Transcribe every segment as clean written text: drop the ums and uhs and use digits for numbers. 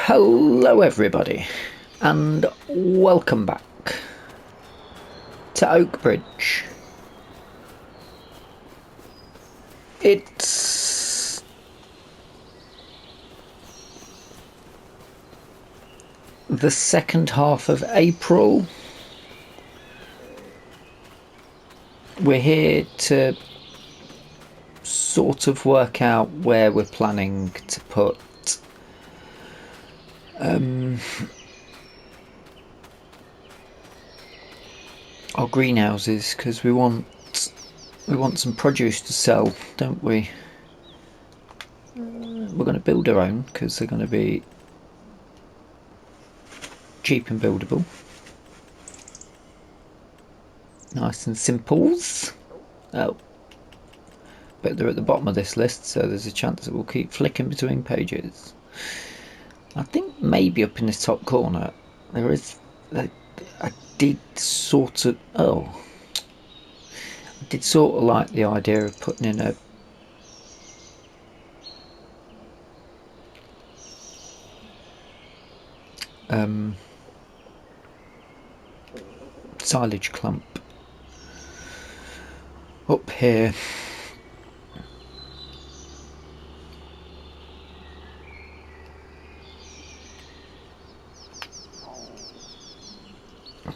Hello everybody, and welcome back to Oakbridge. It's the second half of April. We're here to sort of work out where we're planning to put our greenhouses, because we want some produce to sell, don't we? We're going to build our own because they're going to be cheap and buildable, nice and simples. Oh, but they're at the bottom of this list, so there's a chance that we'll keep flicking between pages. I think maybe up in the top corner there is. I did sort of like the idea of putting in a silage clump up here.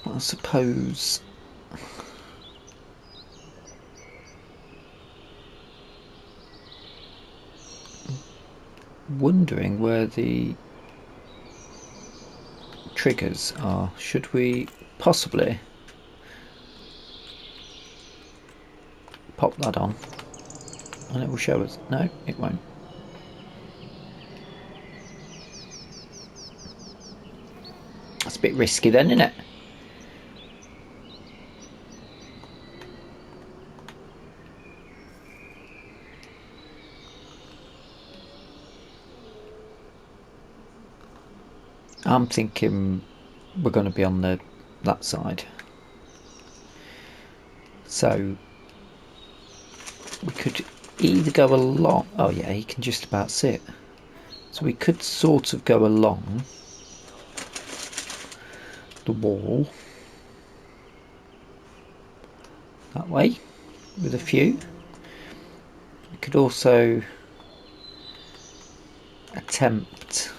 I suppose wondering where the triggers are. Should we possibly pop that on and it will show us? No, it won't. That's a bit risky then, isn't it? I'm thinking we're going to be on that side, so we could either go along. Oh yeah, you can just about see it. So we could sort of go along the wall that way with a few. We could also attempt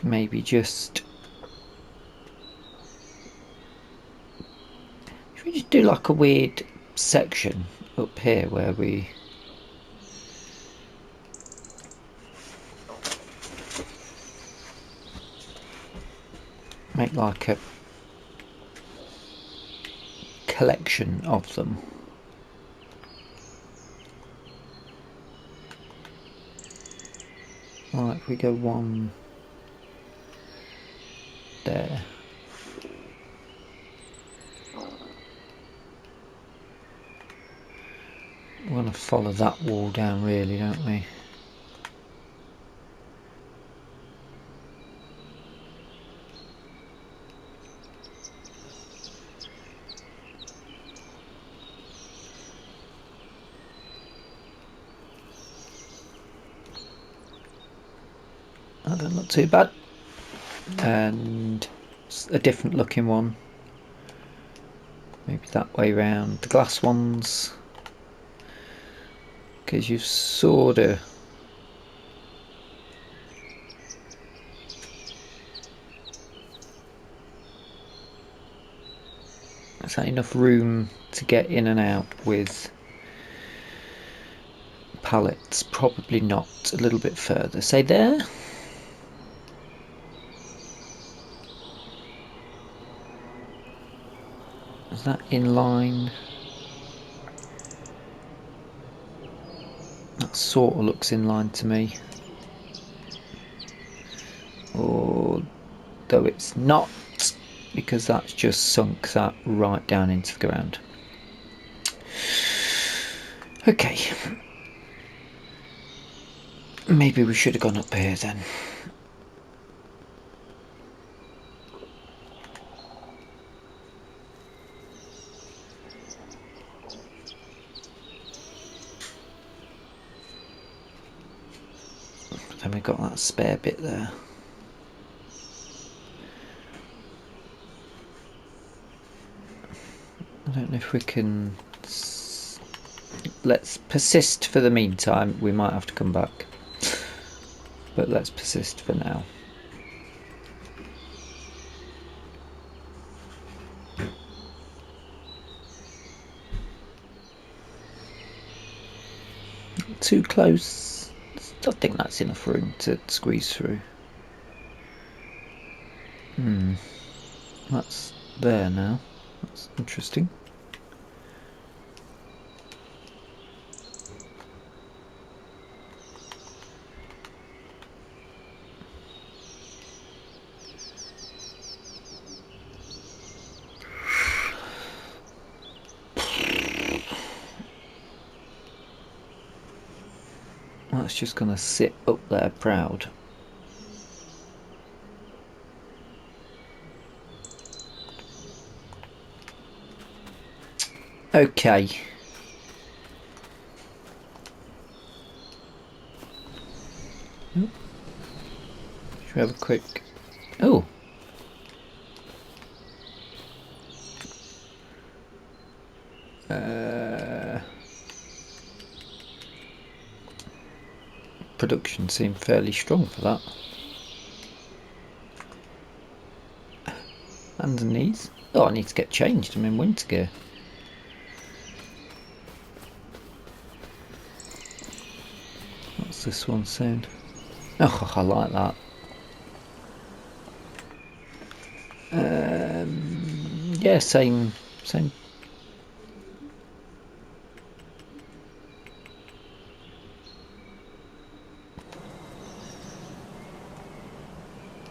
maybe just, should we just do like a weird section up here where we make like a collection of them. Right, if we go one there. We want to follow that wall down really, don't we? That doesn't look too bad. And a different looking one, maybe that way round. The glass ones, because you've sort of is that enough room to get in and out with pallets? Probably not. A little bit further, say there. Is that in line? That sort of looks in line to me. Although it's not, because that's just sunk that right down into the ground. Okay. Maybe we should have gone up here then. Then we got that spare bit there. I don't know if we can... Let's persist for the meantime. We might have to come back. But let's persist for now. Too close. I think that's enough room to squeeze through. That's there now. That's interesting. That's just gonna sit up there proud. Okay. Should we have a quick... Oh! Production seemed fairly strong for that. Hands and knees. Oh, I need to get changed. I'm in winter gear. What's this one saying? Oh, I like that. Yeah, same.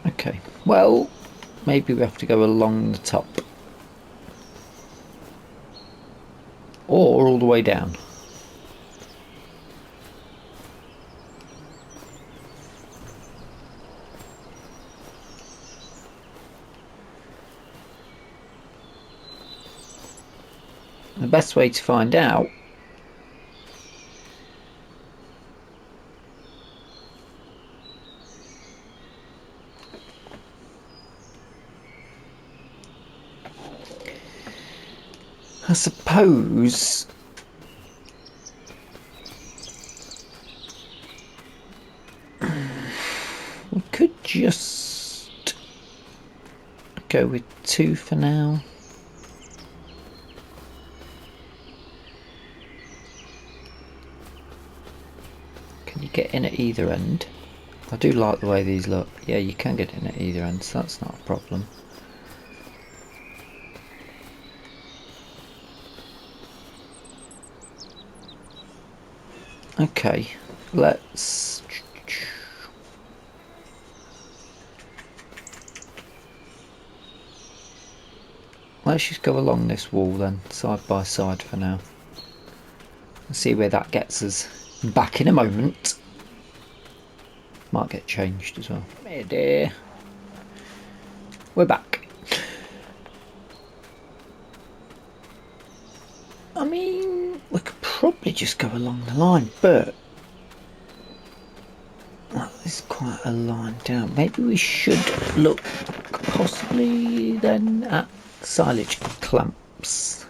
Okay, well, maybe we have to go along the top. Or all the way down. The best way to find out I suppose we could just go with 2 for now. Can you get in at either end? I do like the way these look. Yeah, you can get in at either end, so that's not a problem. Okay, let's just go along this wall then, side by side for now. Let's see where that gets us. Back in a moment. Might get changed as well. Hey dear. We're back. I mean, we could probably just go along the line, but that is quite a line down. Maybe we should look possibly then at silage clamps.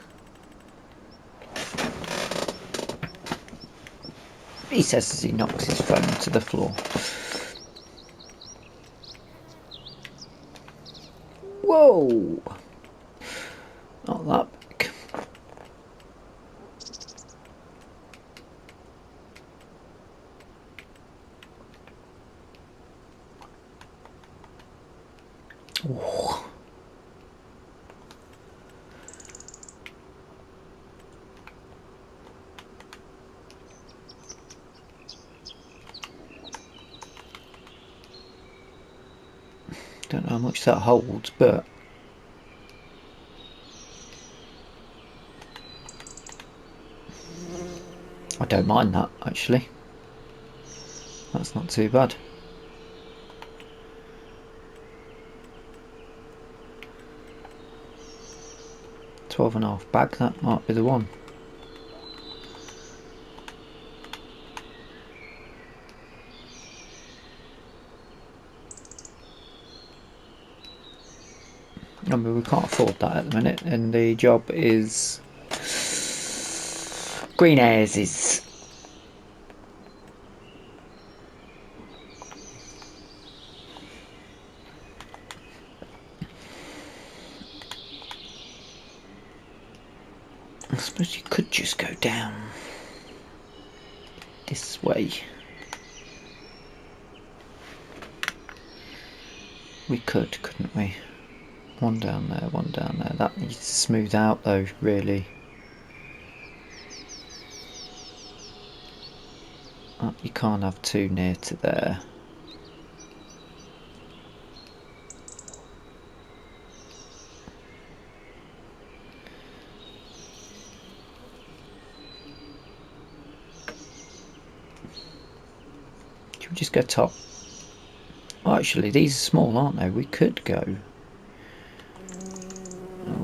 He says as he knocks his phone to the floor. Whoa! Not that big. Ooh. Don't know how much that holds, but I don't mind that actually. That's not too bad. 12.5 bag, that might be the one. I mean, we can't afford that at the minute, and the job is green houses. I suppose you could just go down this way. We could, couldn't we? One down there, one down there. That needs to smooth out though, really. You can't have too near to there. Should we just go top? Oh, actually, these are small, aren't they? We could go.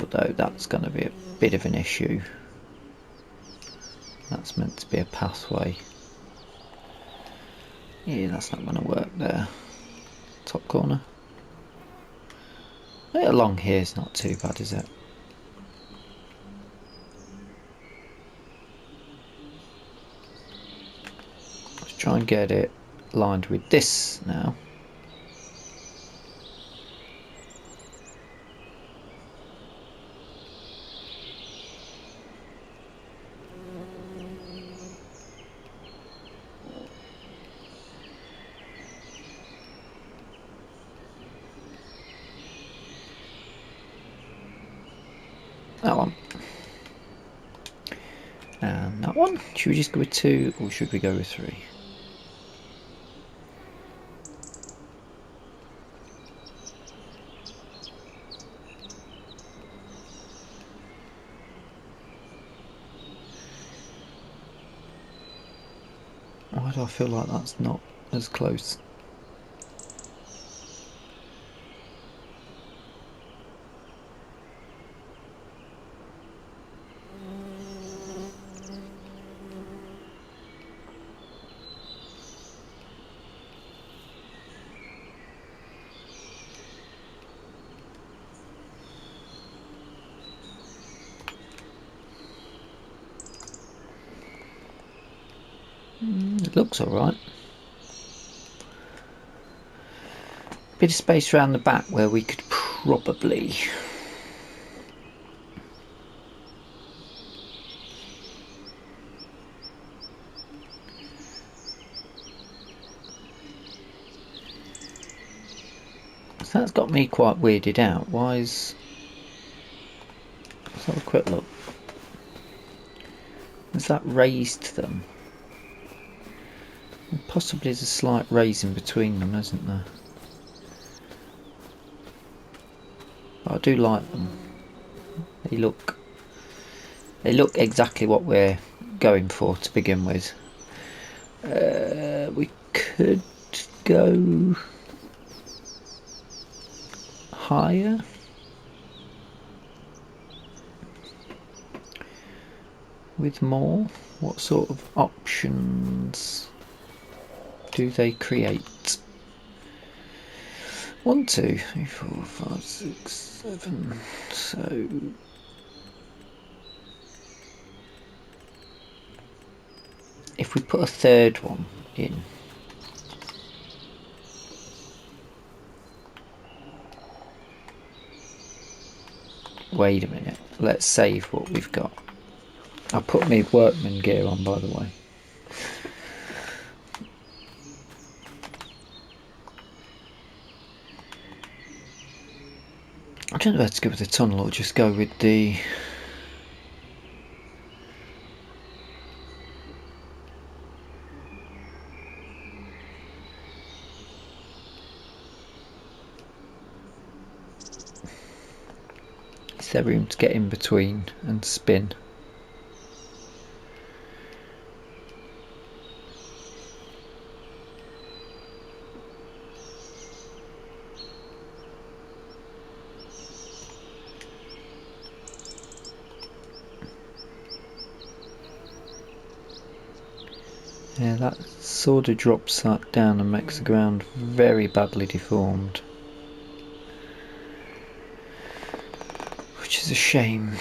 Although that's going to be a bit of an issue. That's meant to be a pathway. Yeah, that's not going to work there. Top corner. Along here is not too bad, is it? Let's try and get it lined with this now. That one. And that one. Should we just go with 2 or should we go with 3? Why do I feel like that's not as close? It looks alright. Bit of space around the back where we could probably so that's got me quite weirded out. Why is... Let's have a quick look. Has that raised them? And possibly there's a slight raising between them, isn't there? But I do like them. They look exactly what we're going for to begin with. We could go higher. With more? What sort of options do they create? 1, 2, 3, 4, 5, 6, 7. So if we put a third one in, wait a minute, let's save what we've got. I put my workman gear on, by the way. I don't know whether to go with the tunnel or just go with the... there room to get in between and spin? Yeah, that sort of drops that down and makes the ground very badly deformed, which is a shame.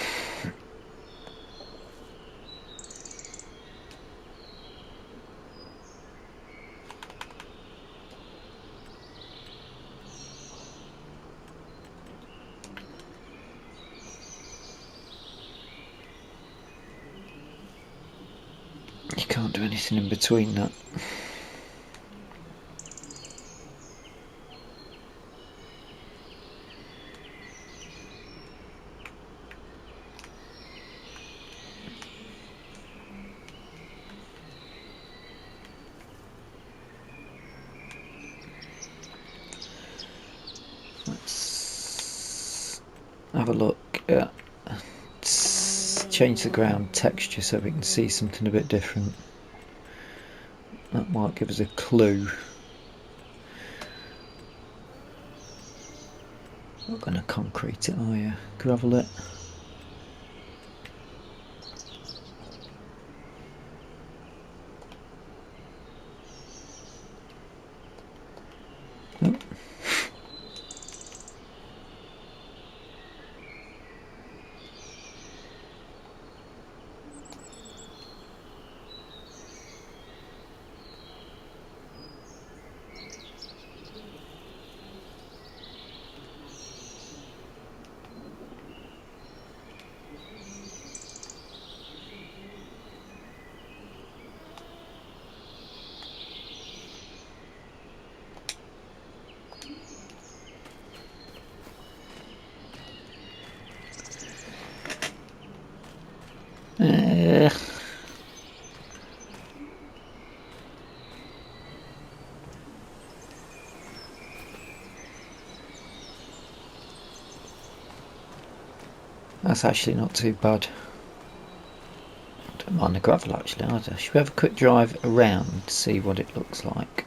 You can't do anything in between that. Let's have a look at change the ground texture so we can see something a bit different. That might give us a clue. Not going to concrete it, are you? Gravel it. Oh. That's actually not too bad. Don't mind the gravel actually either. Should we have a quick drive around to see what it looks like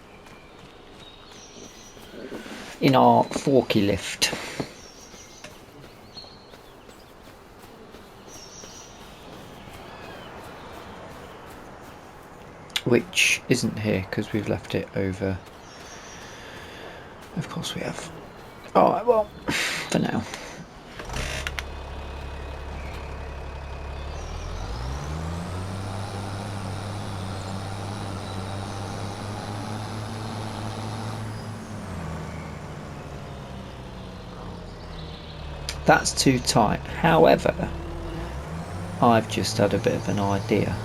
in our forky lift? Which isn't here because we've left it over. Of course we have. Alright, well, for now. That's too tight. However, I've just had a bit of an idea.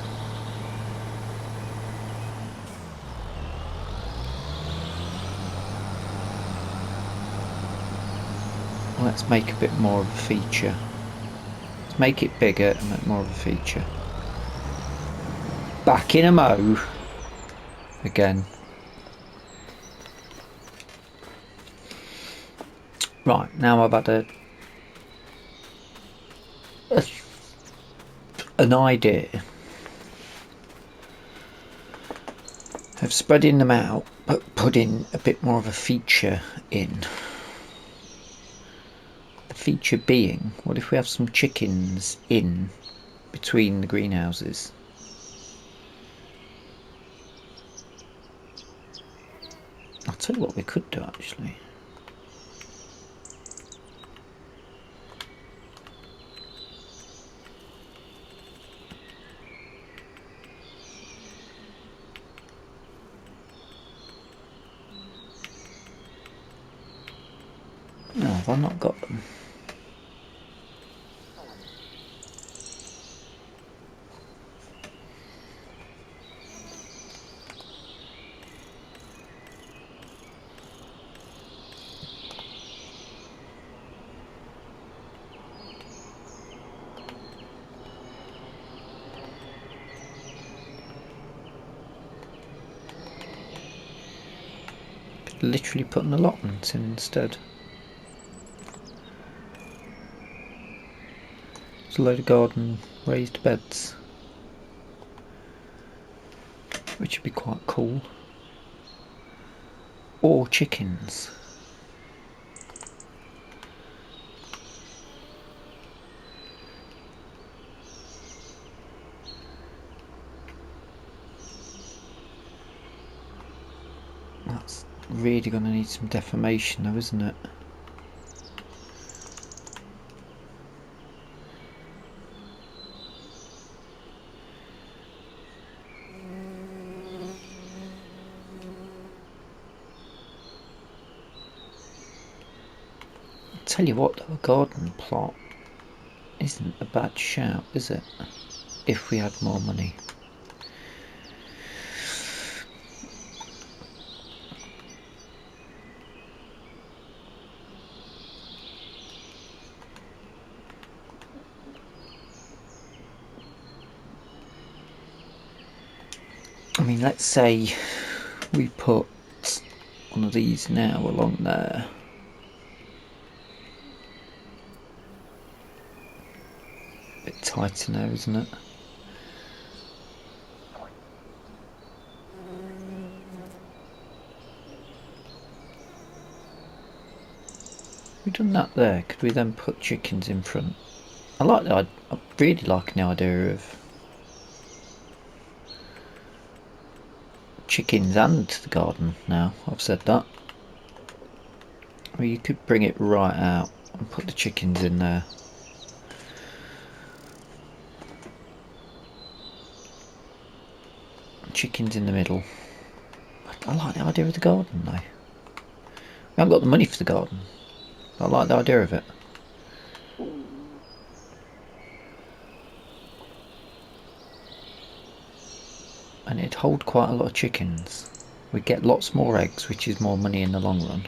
Let's make a bit more of a feature. Let's make it bigger and make more of a feature. Back in a mo. Again. Right, now I've had an idea of spreading them out but putting a bit more of a feature in. The feature being, what if we have some chickens in between the greenhouses? I'll tell you what we could do actually. No, have I not got them? Could literally put an allotment in instead. There's a load of garden raised beds, which would be quite cool. Or chickens. That's really going to need some deformation though, isn't it? Tell you what, though, a garden plot isn't a bad shout, is it? If we had more money. I mean, let's say we put one of these now along there. Bit tighter now, isn't it? We've done that there. Could we then put chickens in front? I like that. I really like the idea of chickens and the garden now. I've said that. Well, you could bring it right out and put the chickens in there. Chickens in the middle. I like the idea of the garden though. We haven't got the money for the garden. I like the idea of it. And it'd hold quite a lot of chickens. We'd get lots more eggs, which is more money in the long run.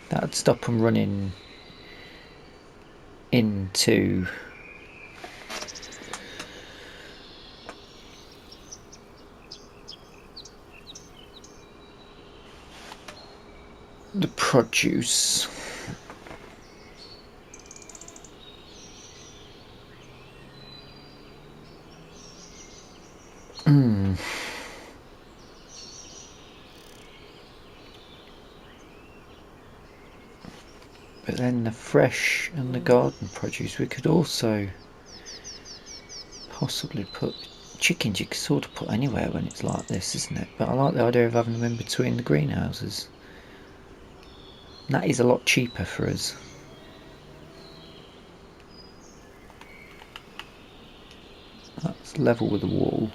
That'd stop them running into the produce. But then the fresh and the garden produce, we could also possibly put chickens. You could sort of put anywhere when it's like this, isn't it? But I like the idea of having them in between the greenhouses. And that is a lot cheaper for us. That's level with the wall.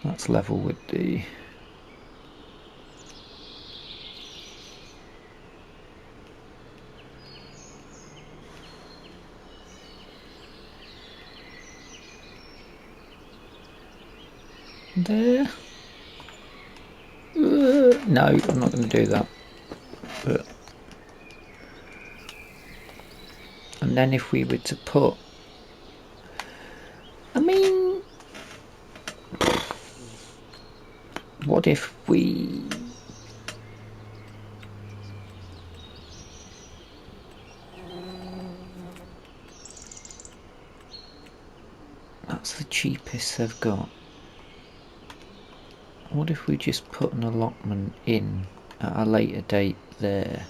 That's level with the... there. No, I'm not going to do that. But and then if we were to put, I mean, what if we that's the cheapest they've got. What if we just put an allotment in at a later date there?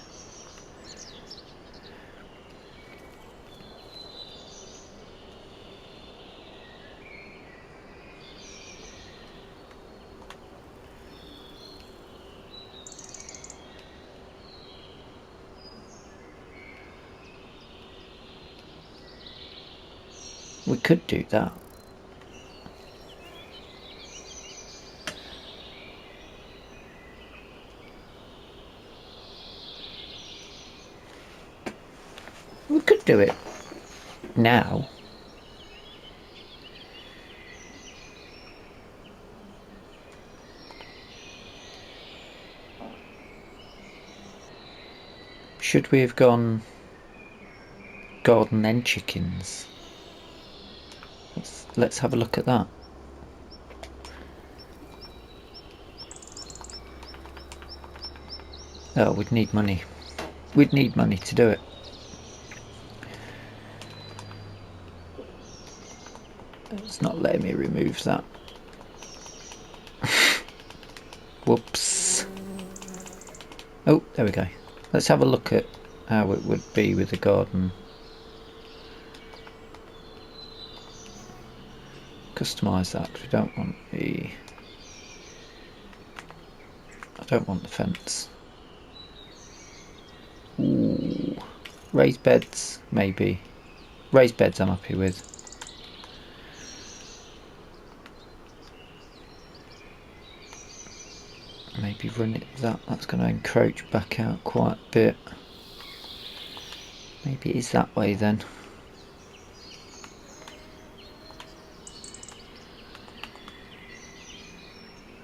We could do that. We could do it now. Should we have gone garden then chickens? Let's have a look at that. Oh, we'd need money. We'd need money to do it. It's not letting me remove that. Whoops. Oh, there we go. Let's have a look at how it would be with the garden. Customise that. We don't want the... I don't want the fence. Ooh. Raised beds, maybe. Raised beds I'm happy with. Maybe run it that's going to encroach back out quite a bit. Maybe it is that way then.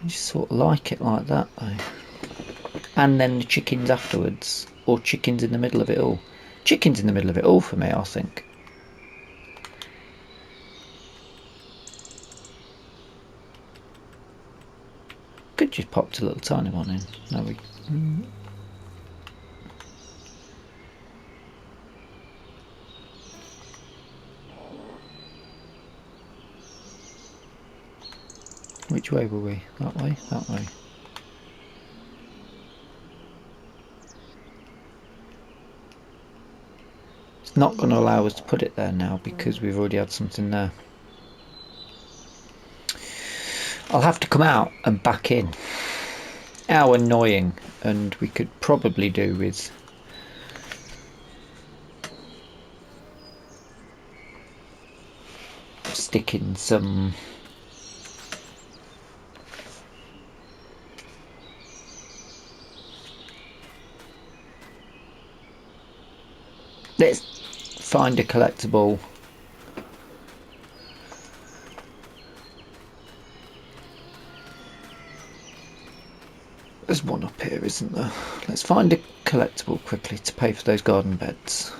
I just sort of like it like that though. And then the chickens afterwards, or chickens in the middle of it all. Chickens in the middle of it all for me, I think. Could just pop a little tiny one in. No, we. Which way were we? That way? That way. It's not going to allow us to put it there now because we've already had something there. I'll have to come out and back in. How annoying. And we could probably do with sticking some let's find a collectible. There's one up here, isn't there? Let's find a collectible quickly to pay for those garden beds.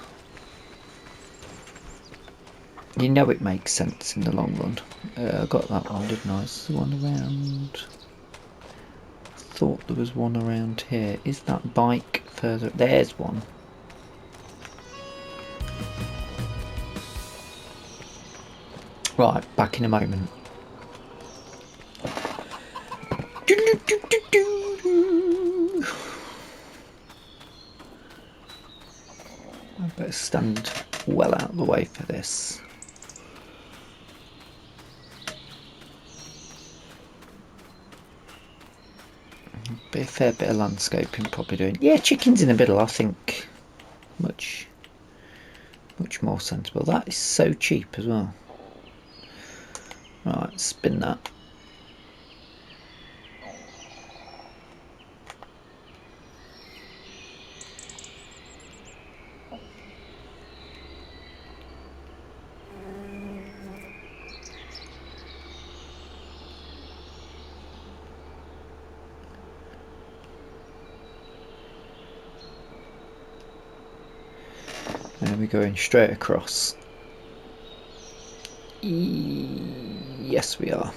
You know it makes sense in the long run. I got that one, didn't I? Is there one around? I thought there was one around here. Is that bike further? There's one. Right, back in a moment. I better stand well out of the way for this. Be a fair bit of landscaping probably doing. Yeah, chickens in the middle, I think. Much more sensible. That is so cheap as well. Right, spin that. And we're going straight across. Yes, we are.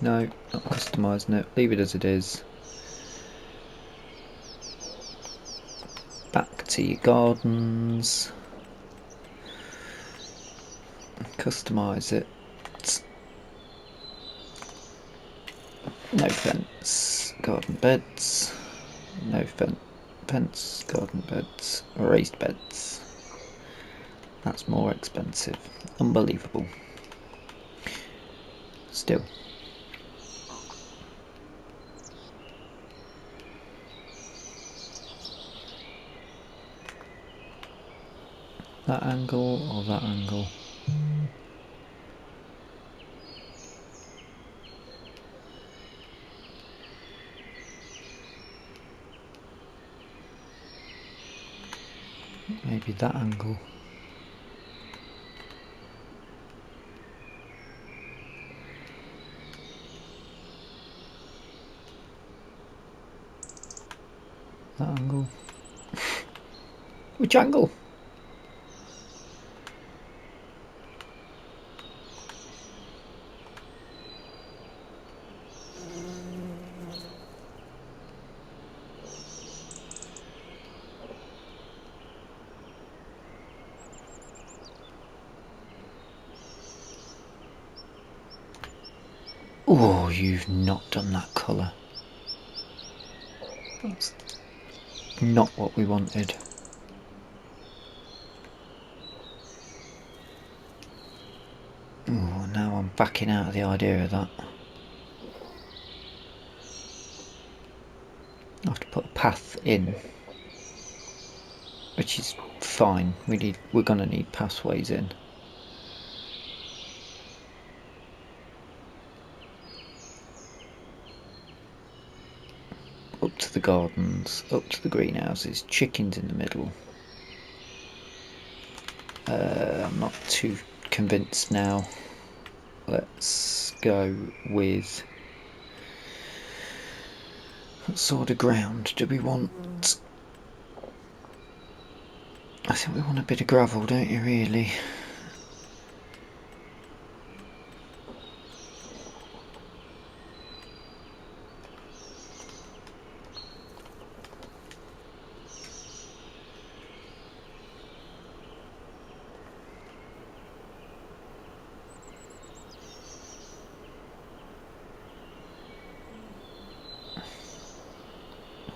No, not customising it. Leave it as it is. Back to your gardens. Customise it. No fence. Garden beds. No fence. Garden beds. Raised beds. That's more expensive. Unbelievable. Still. That angle or that angle? Maybe that angle. That angle. Which angle? Oh, you've not done that colour. That's not what we wanted. Oh, now I'm backing out of the idea of that. I have to put a path in, which is fine. We're gonna need pathways in. Up to the gardens, up to the greenhouses, chickens in the middle. I'm not too convinced now. Let's go with... what sort of ground do we want? I think we want a bit of gravel, don't you, really?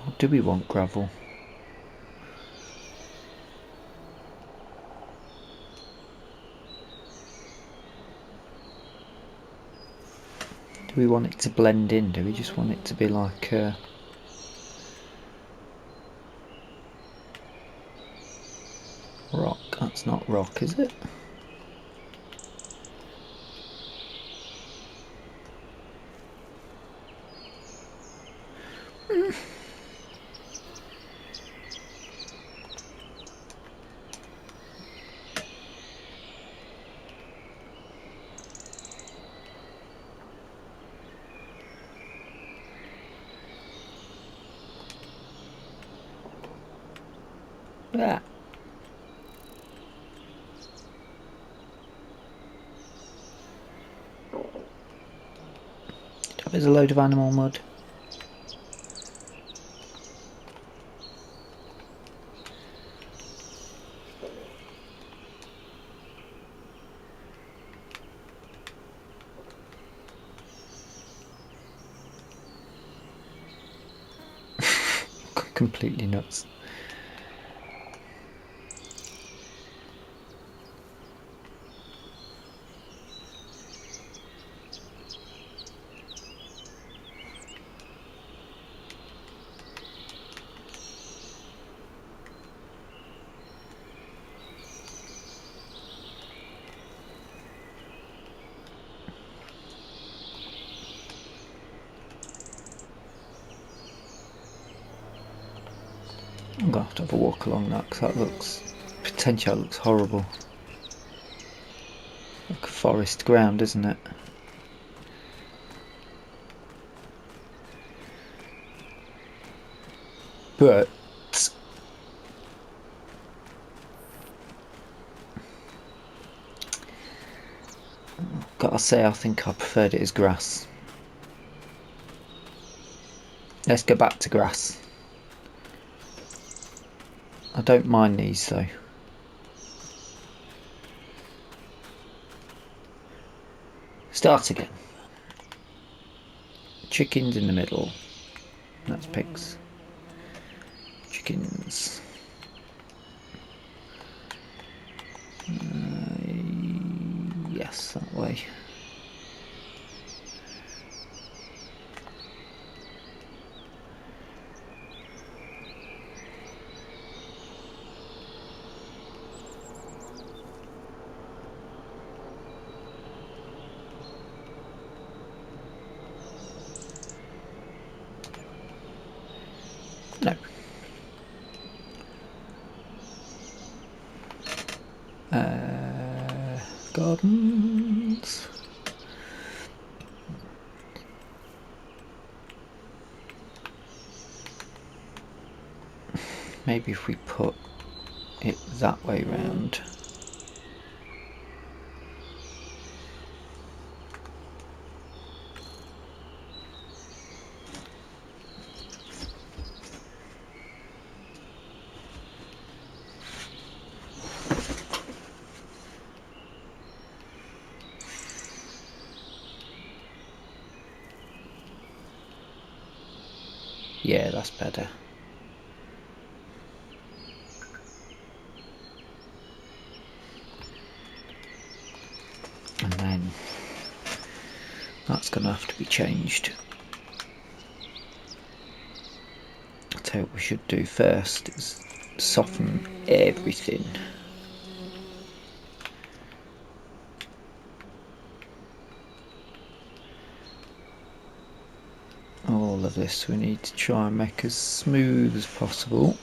Or do we want gravel? Do we want it to blend in? Do we just want it to be like rock? That's not rock, is it? Yeah. There's a load of animal mud. Completely nuts. I'm gonna have to have a walk along that because that looks horrible. Like a forest ground, isn't it? But gotta say, I think I preferred it as grass. Let's go back to grass. I don't mind these though. Start again. Chickens in the middle. That's pigs. Chickens. Yes, that way. No. Gardens. Maybe if we put it that way round. Yeah, that's better. And then that's going to have to be changed. I'll tell you what we should do first is soften everything. All of this we need to try and make as smooth as possible.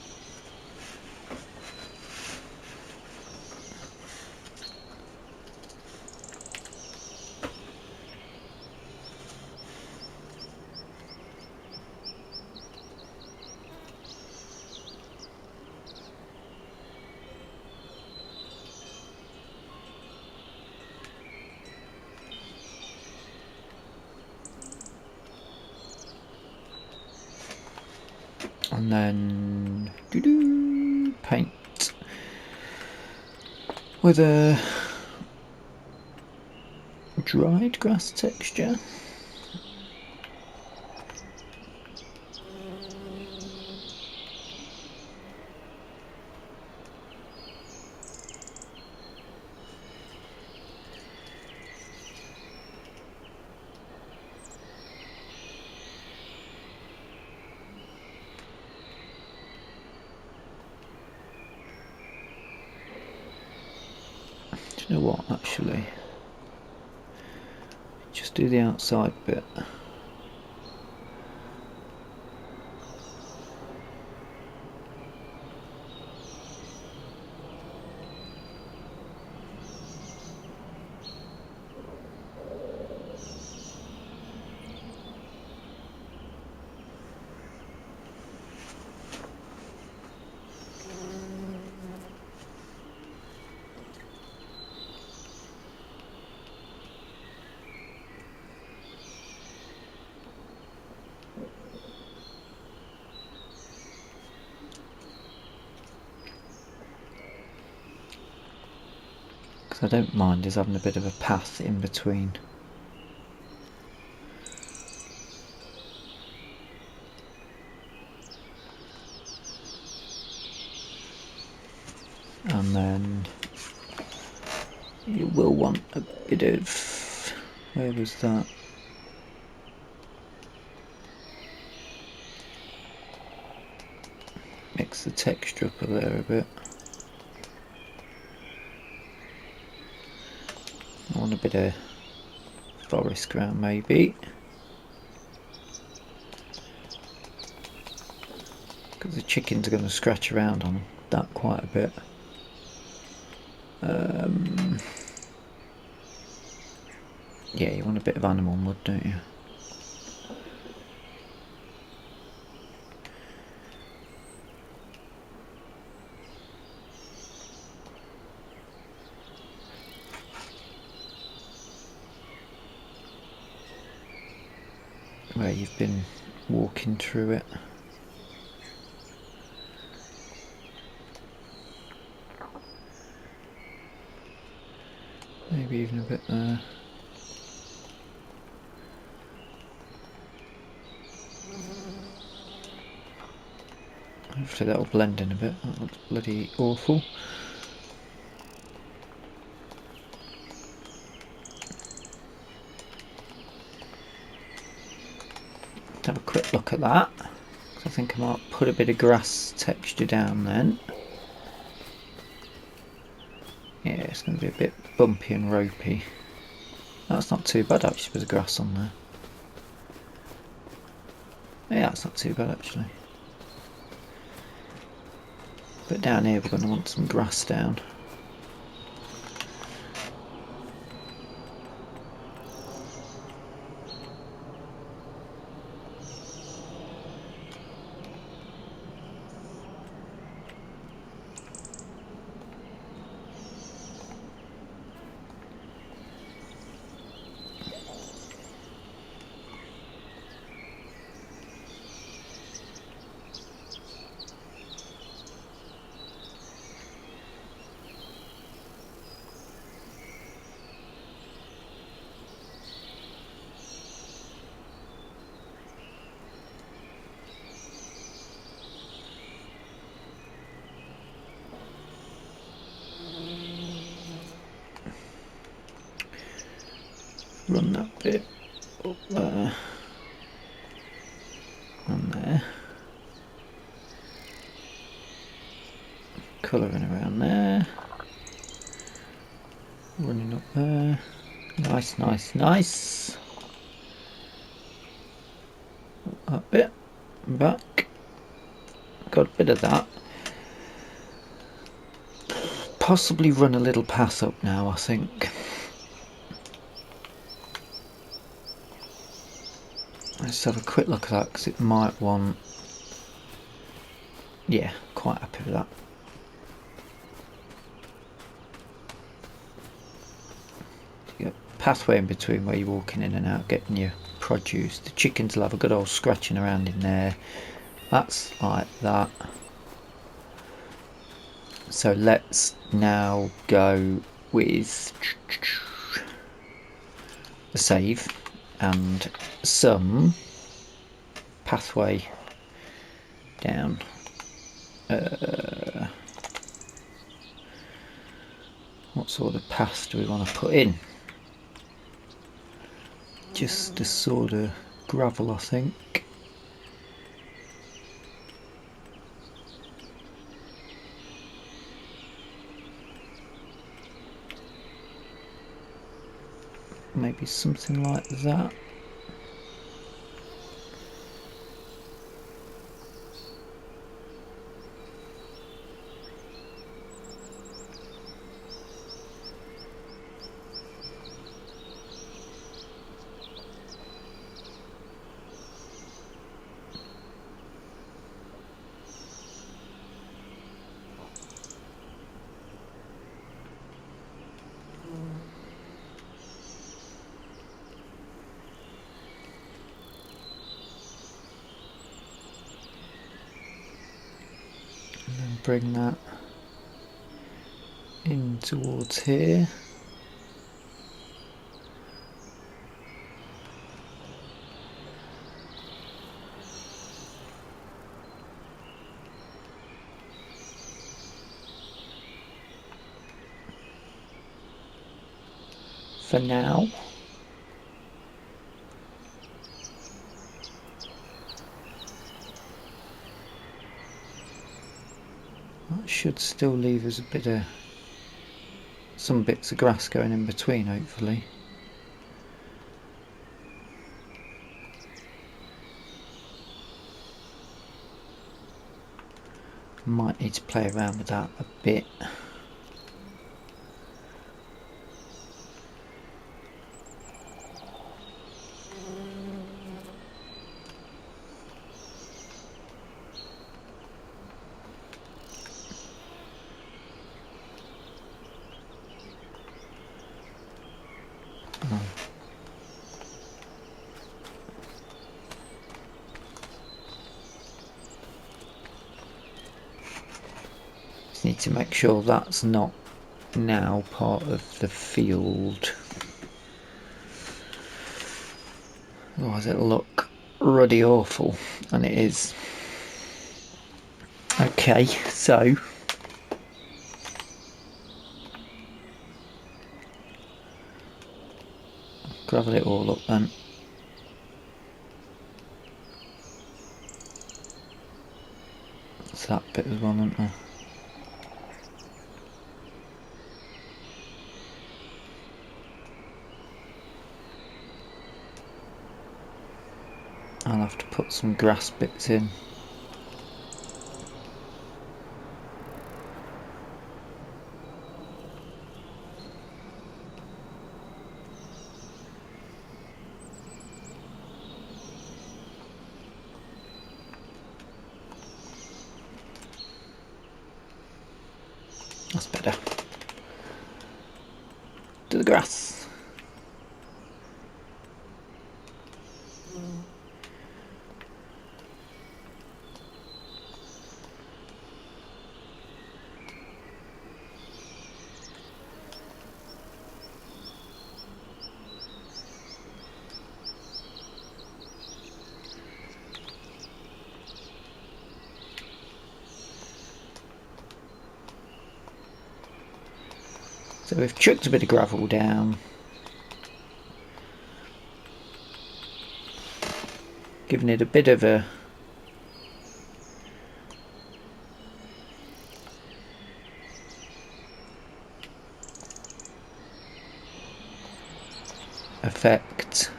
And then paint with a dried grass texture. Do you know what, actually? Just do the outside bit. I don't mind is having a bit of a path in between. And then you will want a bit of, where was that? Mix the texture up there a bit. I want a bit of forest ground maybe, because the chickens are going to scratch around on that quite a bit. Yeah, you want a bit of animal mud, don't you? Where you've been walking through it. Maybe even a bit there. Hopefully that'll blend in a bit. That looks bloody awful. Let's have a quick look at that. I think I might put a bit of grass texture down then. Yeah, it's going to be a bit bumpy and ropey. That's not too bad actually with the grass on there. Yeah, that's not too bad actually. But down here we're going to want some grass down. run that bit up there and there, colouring around there, running up there. Nice, nice, nice. That bit, back, got a bit of that. Possibly run a little path up now, I think. Let's have a quick look at that, because it might want... Yeah, quite happy with that. You got a pathway in between where you're walking in and out, getting your produce. The chickens will have a good old scratching around in there. That's like that. So let's now go with a save and some pathway down. What sort of path do we want to put in? Just a sort of gravel, I think. Maybe something like that. And then bring that in towards here. For now. That should still leave us a bit of some bits of grass going in between, hopefully. Might need to play around with that a bit. Just need to make sure that's not now part of the field. Otherwise it'll look ruddy awful, and it is. Okay, so gravel it all up then. It's that bit as well, isn't there? I'll have to put some grass bits in. That's better. To the grass. So we've chucked a bit of gravel down. giving it a bit of a effect.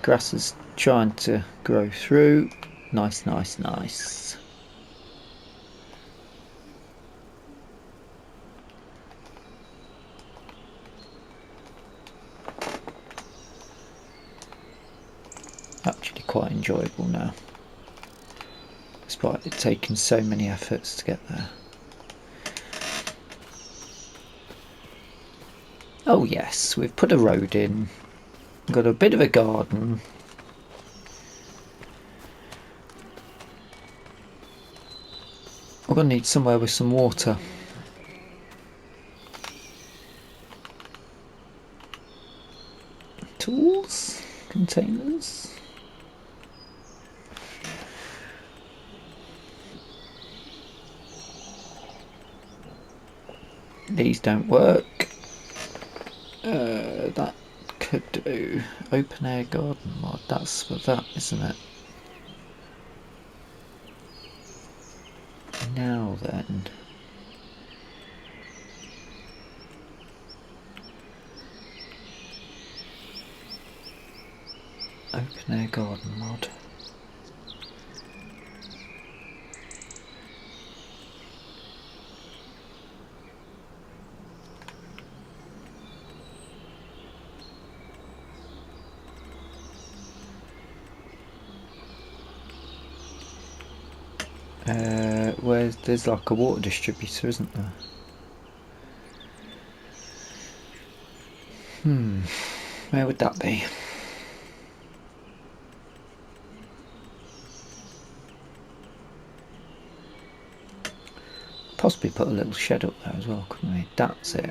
Grass is trying to grow through. Nice, nice, nice. Actually quite enjoyable now, despite it taking so many efforts to get there. Oh yes, we've put a road in, got a bit of a garden. We're going to need somewhere with some water. Tools, containers. These don't work. That could do. Open air garden mod, that's for that, isn't it? Now then. Open air garden mod. There's like a water distributor, isn't there? Where would that be? Possibly put a little shed up there as well, couldn't we? That's it.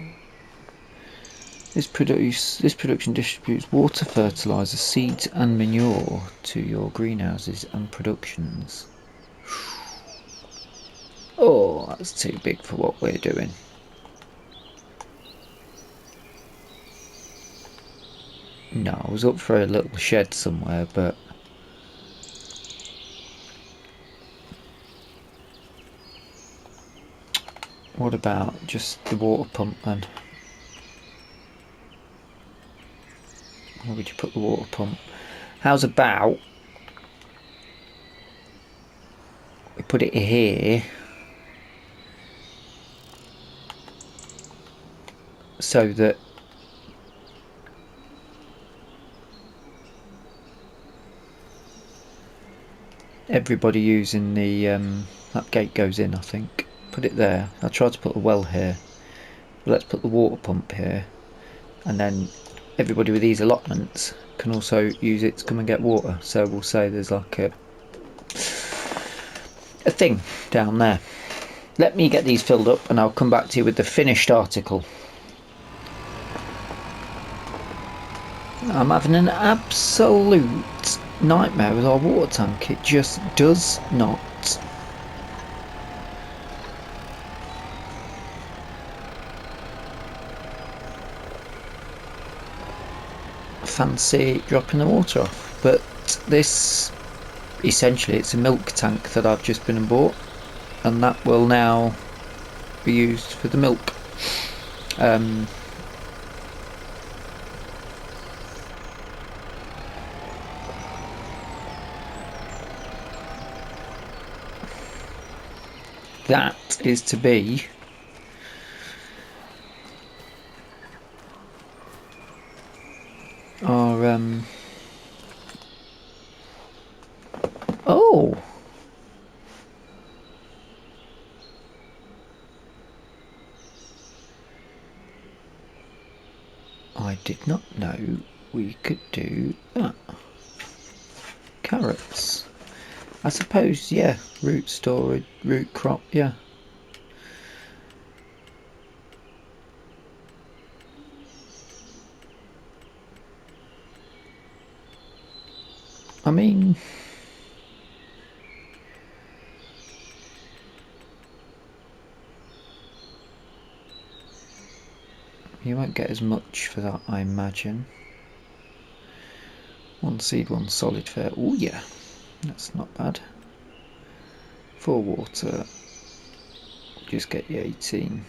This production distributes water, fertiliser, seeds and manure to your greenhouses and productions. Oh, that's too big for what we're doing. No, I was up for a little shed somewhere, but what about just the water pump then? Where would you put the water pump? How's about we put it here so that everybody using the that gate goes in, I think. Put it there. I tried to put a well here, but let's put the water pump here, and then everybody with these allotments can also use it to come and get water. So we'll say there's like a thing down there. Let me get these filled up and I'll come back to you with the finished article. I'm having an absolute nightmare with our water tank. It just does not fancy dropping the water off. But this, essentially, it's a milk tank that I've just been and bought, and that will now be used for the milk. That is to be our oh, I did not know we could do that. Carrots, I suppose, yeah. Root storage, root crop, yeah. I mean, you won't get as much for that, I imagine. 1 seed, 1 solid fare. Oh yeah, that's not bad. 4 water, just get you 18.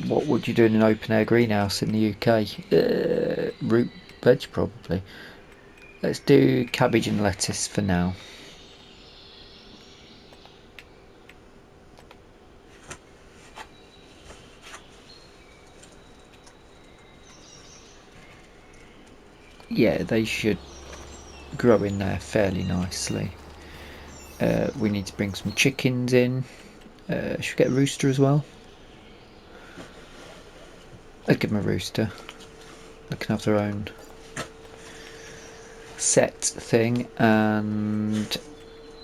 What would you do in an open air greenhouse in the UK? Root veg probably. Let's do cabbage and lettuce for now. Yeah, they should grow in there fairly nicely. We need to bring some chickens in. Should we get a rooster as well? I'd give them a rooster. They can have their own set thing, and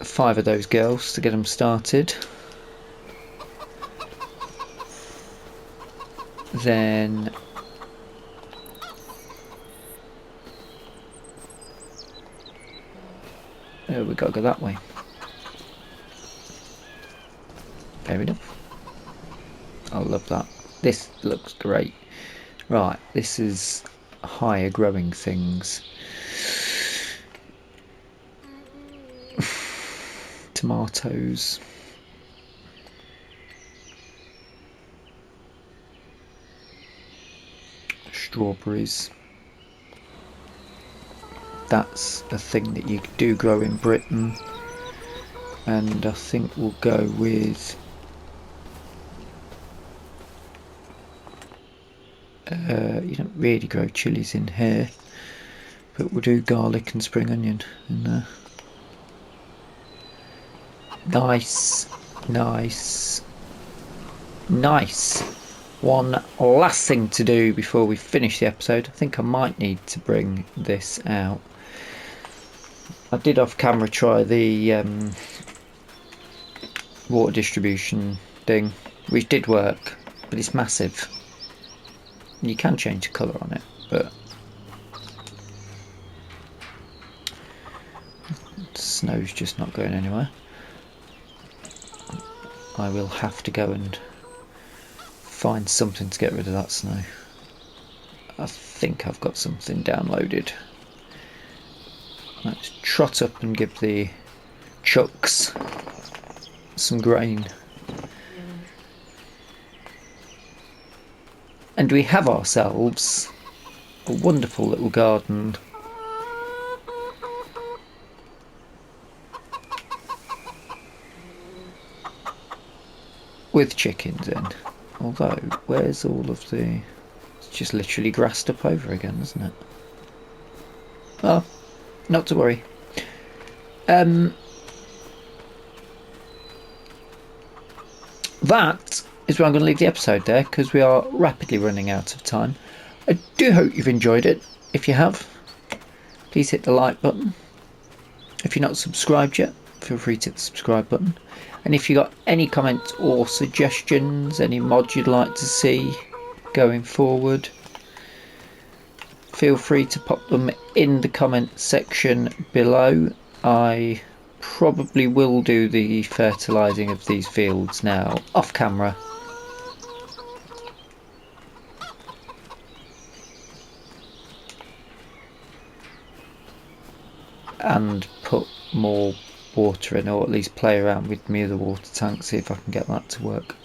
5 of those girls to get them started. Then we've got to go that way. Fair enough. I love that. This looks great. Right, this is higher growing things. Tomatoes. Strawberries. That's a thing that you do grow in Britain, and I think we'll go with you don't really grow chilies in here, but we'll do garlic and spring onion in there. Nice, nice, nice. One last thing to do before we finish the episode. I think I might need to bring this out. I did off camera try the water distribution thing, which did work, but it's massive. You can change the colour on it, but the snow's just not going anywhere. I will have to go and find something to get rid of that snow. I think I've got something downloaded. Let's trot up and give the chucks some grain. And we have ourselves a wonderful little garden. With chickens in. Although, where's all of the... It's just literally grassed up over again, isn't it? Oh, not to worry. That is where I'm going to leave the episode there, because we are rapidly running out of time. I do hope you've enjoyed it. If you have, please hit the like button. If you're not subscribed yet, feel free to hit the subscribe button. And if you've got any comments or suggestions, any mods you'd like to see going forward, feel free to pop them in the comment section below. I probably will do the fertilising of these fields now off camera. And put more water in, or at least play around with me of the water tank, see if I can get that to work.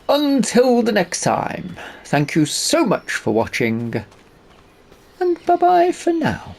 Until the next time, thank you so much for watching, and bye bye for now.